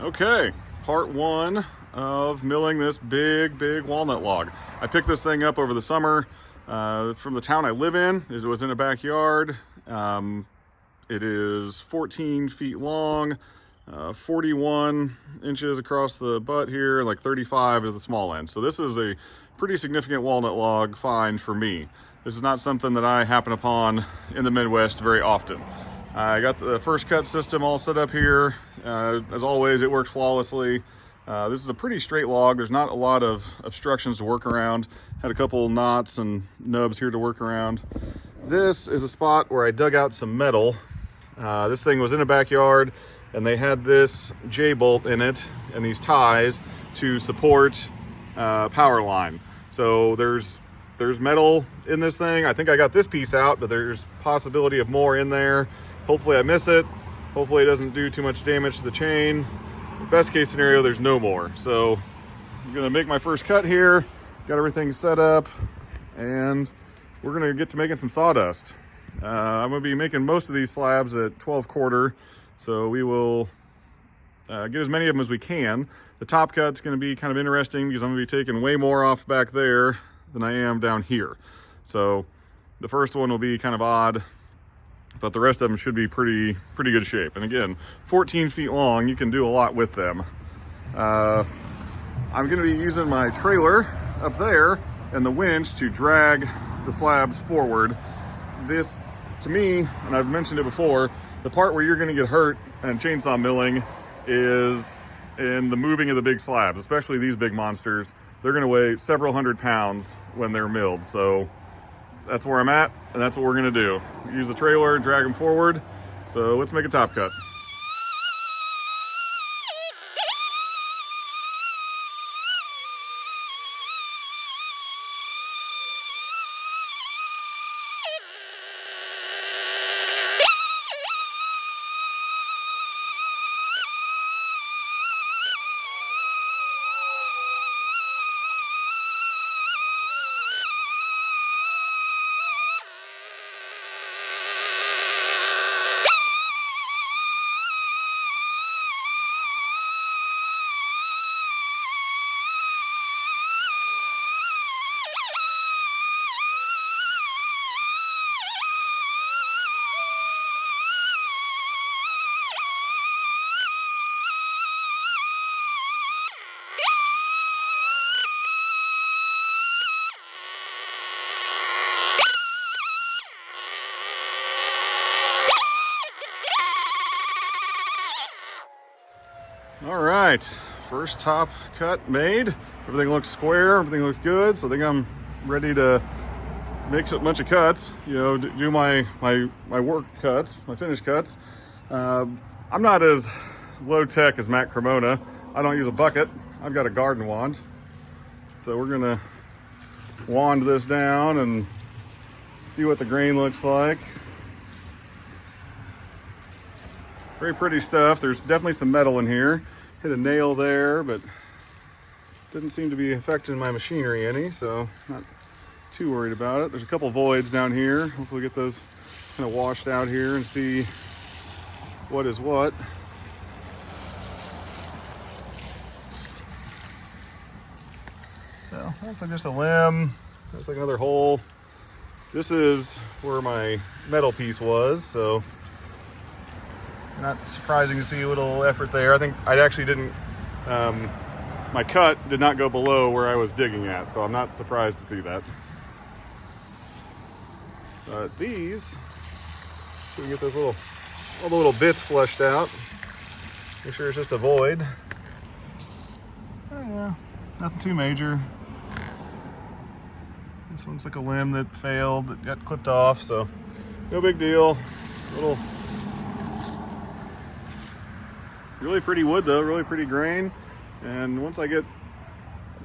Okay, part one of milling this big walnut log. I picked this thing up over the summer from the town I live in. It was in a backyard. It is 14 feet long, 41 inches across the butt here, like 35 is the small end. So this is a pretty significant walnut log find for me. This is not something that I happen upon in the Midwest very often. I got the first cut system all set up here. As always, it works flawlessly. This is a pretty straight log. There's not a lot of obstructions to work around. Had a couple knots and nubs here to work around. This is a spot where I dug out some metal. This thing was in a backyard and they had this J-bolt in it and these ties to support power line. So there's metal in this thing. I think I got this piece out, but there's possibility of more in there. Hopefully I miss it. Hopefully it doesn't do too much damage to the chain. Best case scenario, there's no more. So I'm gonna make my first cut here. Got everything set up and we're gonna get to making some sawdust. I'm gonna be making most of these slabs at 12/4. So we will get as many of them as we can. The top cut's gonna be kind of interesting because I'm gonna be taking way more off back there than I am down here. So the first one will be kind of odd, but the rest of them should be pretty good shape. And again, 14 feet long, you can do a lot with them. I'm gonna be using my trailer up there and the winch to drag the slabs forward. This, to me, and I've mentioned it before, the part where you're gonna get hurt in chainsaw milling is in the moving of the big slabs, especially these big monsters. They're gonna weigh several hundred pounds when they're milled. So that's where I'm at, and that's what we're gonna do. Use the trailer and drag them forward. So let's make a top cut. All right, first top cut made. Everything looks square, everything looks good. So I think I'm ready to mix up a bunch of cuts, you know, do my work cuts, my finished cuts. I'm not as low tech as Matt Cremona. I don't use a bucket. I've got a garden wand. So we're gonna wand this down and see what the grain looks like. Very pretty stuff. There's definitely some metal in here. Hit a nail there, but didn't seem to be affecting my machinery any, so not too worried about it. There's a couple voids down here. Hopefully get those kind of washed out here and see what is what. So that's just a limb. That's like another hole. This is where my metal piece was, so not surprising to see a little effort there. I think I actually didn't, my cut did not go below where I was digging at, so I'm not surprised to see that. These, so we get those all the little bits fleshed out. Make sure it's just a void. Oh yeah, nothing too major. This one's like a limb that failed, that got clipped off, so no big deal. Really pretty wood though, really pretty grain. And once I get,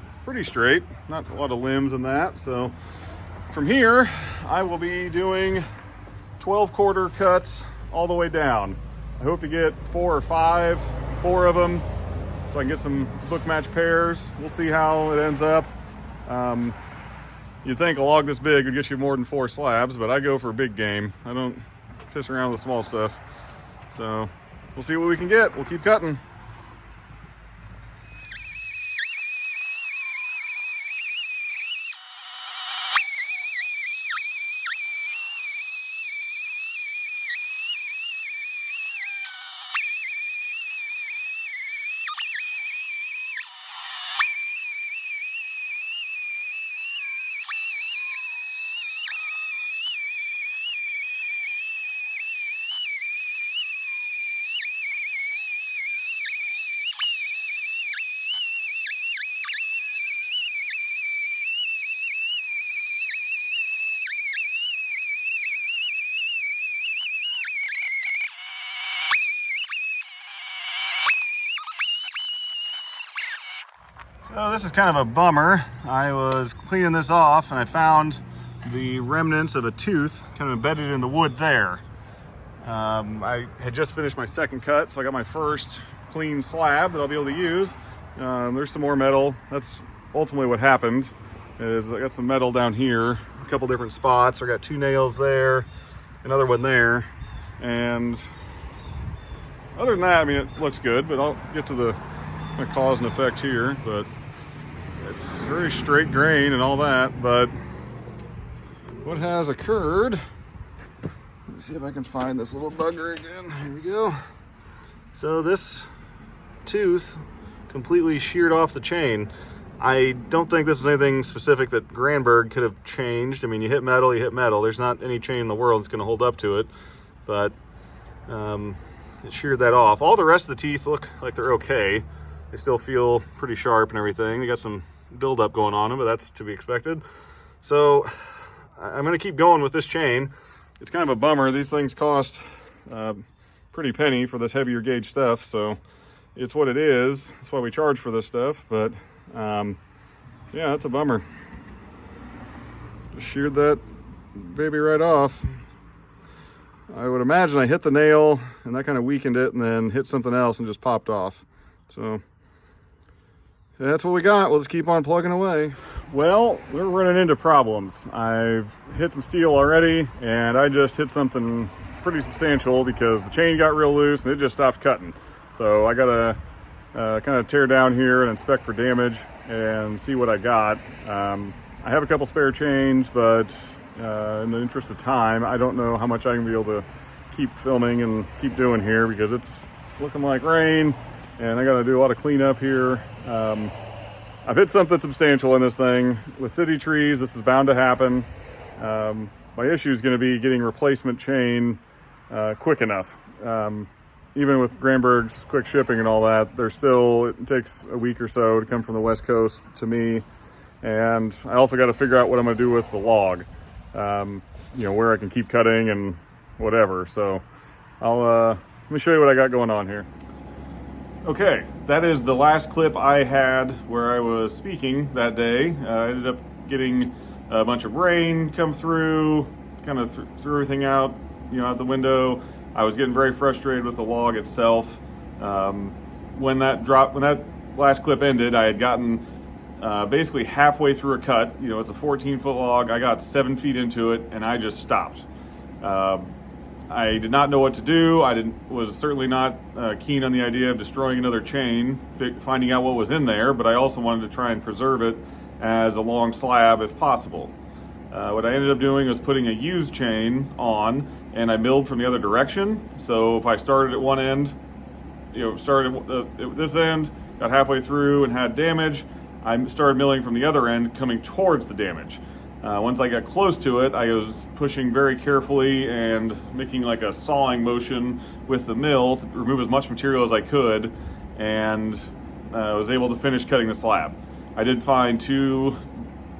it's pretty straight, not a lot of limbs in that. So from here, I will be doing 12/4 cuts all the way down. I hope to get 4 of them, so I can get some book match pairs. We'll see how it ends up. You'd think a log this big would get you more than 4 slabs, but I go for big game. I don't piss around with the small stuff. So we'll see what we can get. We'll keep cutting. So this is kind of a bummer. I was cleaning this off and I found the remnants of a tooth kind of embedded in the wood there. I had just finished my second cut, so I got my first clean slab that I'll be able to use. There's some more metal. That's ultimately what happened, is I got some metal down here, a couple different spots. I got 2 nails there, another one there, and other than that, I mean, it looks good, but I'll get to the cause and effect here. But it's very straight grain and all that, but what has occurred, let me see if I can find this little bugger again. Here we go. So this tooth completely sheared off the chain. I don't think this is anything specific that Granberg could have changed. I mean, you hit metal, you hit metal. There's not any chain in the world that's going to hold up to it, but it sheared that off. All the rest of the teeth look like they're okay. They still feel pretty sharp and everything. They got some buildup going on them, but that's to be expected. So I'm going to keep going with this chain. It's kind of a bummer. These things cost pretty penny for this heavier gauge stuff, so it's what it is. That's why we charge for this stuff. But yeah, that's a bummer. Just sheared that baby right off. I would imagine I hit the nail and that kind of weakened it, and then hit something else and just popped off. So yeah, that's what we got. We'll just keep on plugging away. Well, we're running into problems. I've hit some steel already, and I just hit something pretty substantial because the chain got real loose and it just stopped cutting. So I gotta kind of tear down here and inspect for damage and see what I got. I have a couple spare chains, but in the interest of time, I don't know how much I can be able to keep filming and keep doing here because it's looking like rain and I got to do a lot of cleanup here. I've hit something substantial in this thing. With city trees, this is bound to happen. My issue is going to be getting replacement chain quick enough. Even with Granberg's quick shipping and all that, it takes a week or so to come from the West Coast to me. And I also got to figure out what I'm going to do with the log. Where I can keep cutting and whatever. So let me show you what I got going on here. Okay, that is the last clip I had where I was speaking that day. I ended up getting a bunch of rain come through, kind of threw everything out, out the window. I was getting very frustrated with the log itself. When that last clip ended, I had gotten basically halfway through a cut. It's a 14-foot log. I got 7 feet into it and I just stopped. I did not know what to do. Was certainly not keen on the idea of destroying another chain, finding out what was in there, but I also wanted to try and preserve it as a long slab if possible. What I ended up doing was putting a used chain on, and I milled from the other direction. So if I started at one end, started at this end, got halfway through and had damage, I started milling from the other end coming towards the damage. Once I got close to it, I was pushing very carefully and making like a sawing motion with the mill to remove as much material as I could, and was able to finish cutting the slab. I did find 2,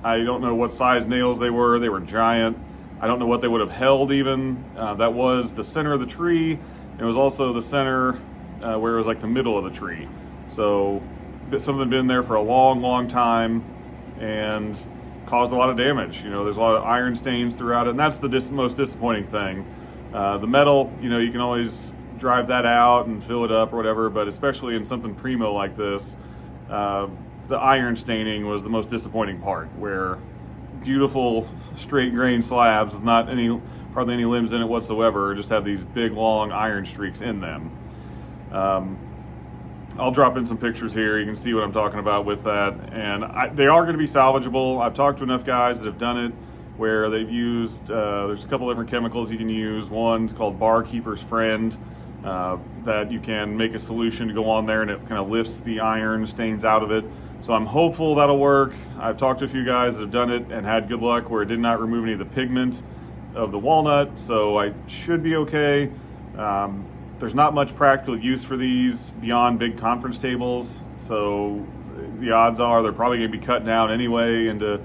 I don't know what size nails they were giant. I don't know what they would have held even. That was the center of the tree. It was also the center where it was like the middle of the tree. So some of them been there for a long, long time and caused a lot of damage. There's a lot of iron stains throughout it, and that's the most disappointing thing. The metal, you can always drive that out and fill it up or whatever, but especially in something primo like this, the iron staining was the most disappointing part, where beautiful straight grain slabs with not hardly any limbs in it whatsoever just have these big long iron streaks in them. I'll drop in some pictures here. You can see what I'm talking about with that. And they are going to be salvageable. I've talked to enough guys that have done it where they've used, there's a couple different chemicals you can use. One's called Barkeeper's Friend, that you can make a solution to go on there and it kind of lifts the iron stains out of it. So I'm hopeful that'll work. I've talked to a few guys that have done it and had good luck where it did not remove any of the pigment of the walnut, so I should be okay. There's not much practical use for these beyond big conference tables, so the odds are they're probably going to be cut down anyway into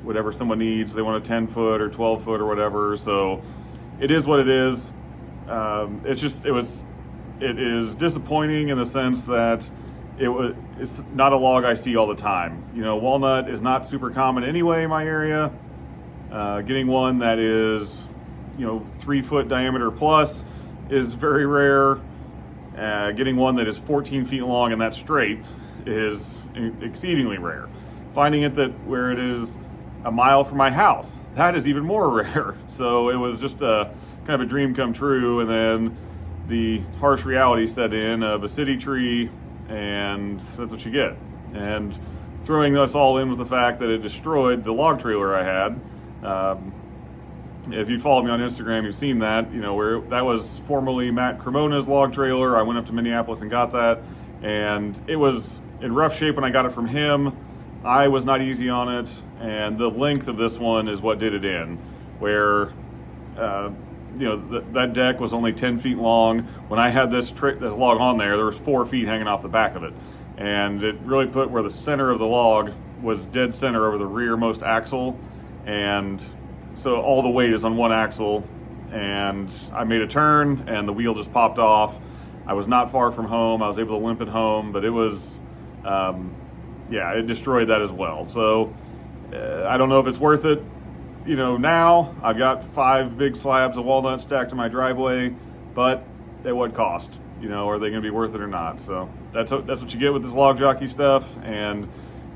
whatever someone needs. They want a 10-foot or 12-foot or whatever, so it is what it is. It is disappointing in the sense that it's not a log I see all the time. You know, walnut is not super common anyway in my area. Getting one that is, 3 foot diameter plus is very rare. Getting one that is 14 feet long and that's straight is exceedingly rare. Finding it where it is a mile from my house, that is even more rare. So it was just a kind of a dream come true, and then the harsh reality set in of a city tree, and that's what you get. And throwing us all in with the fact that it destroyed the log trailer I had. If you follow me on Instagram, you've seen that, where that was formerly Matt Cremona's log trailer. I went up to Minneapolis and got that, and it was in rough shape when I got it from him. I was not easy on it, and the length of this one is what did it in, where that deck was only 10 feet long. When I had this log on there was 4 feet hanging off the back of it, and it really put where the center of the log was dead center over the rearmost axle, and so all the weight is on one axle, and I made a turn and the wheel just popped off. I was not far from home. I was able to limp it home, but it was it destroyed that as well. So I don't know if it's worth it. Now I've got 5 big slabs of walnut stacked in my driveway, but at what cost? Are they going to be worth it or not? So that's what you get with this log jockey stuff, and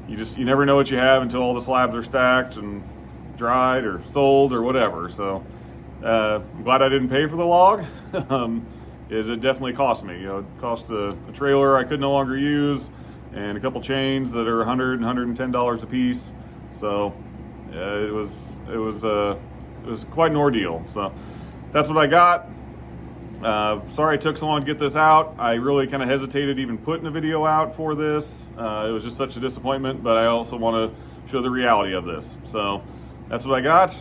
you never know what you have until all the slabs are stacked and dried or sold or whatever. So I'm glad I didn't pay for the log. It definitely cost me. It cost a trailer I could no longer use, and a couple chains that are $100 and $110 a piece. So it was quite an ordeal. So that's what I got. Sorry it took so long to get this out. I really kind of hesitated even putting a video out for this. It was just such a disappointment, but I also want to show the reality of this. So that's what I got.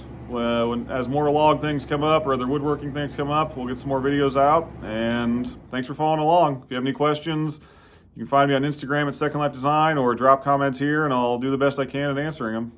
As more log things come up or other woodworking things come up, we'll get some more videos out. And thanks for following along. If you have any questions, you can find me on Instagram at Secondlifedesign, or drop comments here and I'll do the best I can at answering them.